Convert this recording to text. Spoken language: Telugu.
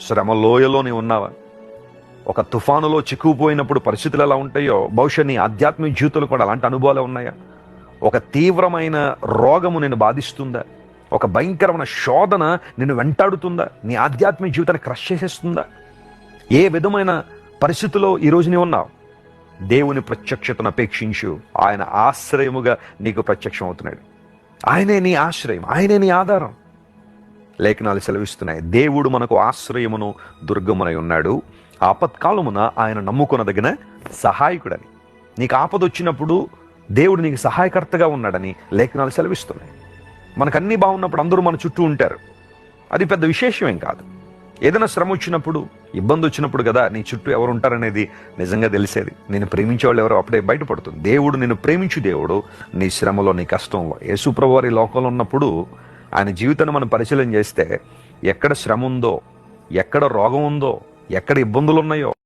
శ్రమ లోయలో నీవు ఉన్నావా? ఒక తుఫానులో చిక్కుకుపోయినప్పుడు పరిస్థితులు ఎలా ఉంటాయో బహుశా నీ ఆధ్యాత్మిక జీవితంలో కూడా అలాంటి అనుభవాలు ఉన్నాయా? ఒక తీవ్రమైన రోగము నిన్ను బాధిస్తుందా? ఒక భయంకరమైన శోధన నిన్ను వెంటాడుతుందా? నీ ఆధ్యాత్మిక జీవితాన్ని క్రష్ చేసేస్తుందా? ఏ విధమైన పరిస్థితిలో ఈరోజు నీవు ఉన్నావు? దేవుని ప్రత్యక్షతను అపేక్షించు. ఆయన ఆశ్రయముగా నీకు ప్రత్యక్షం అవుతున్నాడు. ఆయనే నీ ఆశ్రయం, ఆయనే నీ ఆధారం. లేఖనాలు సెలవిస్తున్నాయి, దేవుడు మనకు ఆశ్రయమును దుర్గమునై ఉన్నాడు, ఆపత్కాలమున ఆయన నమ్ముకొనదగిన సహాయకుడని. నీకు ఆపద వచ్చినప్పుడు దేవుడు నీకు సహాయకర్తగా ఉన్నాడని లేఖనాలు సెలవిస్తున్నాయి. మనకన్నీ బాగున్నప్పుడు అందరూ మన చుట్టూ ఉంటారు, అది పెద్ద విశేషమేం కాదు. ఏదైనా శ్రమ వచ్చినప్పుడు, ఇబ్బంది వచ్చినప్పుడు కదా నీ చుట్టూ ఎవరు ఉంటారనేది నిజంగా తెలిసేది. నేను ప్రేమించే వాళ్ళు ఎవరో అప్పుడే బయటపడుతుంది. దేవుడు నిన్ను ప్రేమించు దేవుడు నీ శ్రమలో, నీ కష్టంలో. యేసుప్రభువు వారి లోకంలో ఉన్నప్పుడు ఆయన జీవితాన్ని మనం పరిశీలన చేస్తే ఎక్కడ శ్రమ ఉందో, ఎక్కడ రోగం ఉందో, ఎక్కడ ఇబ్బందులు ఉన్నాయో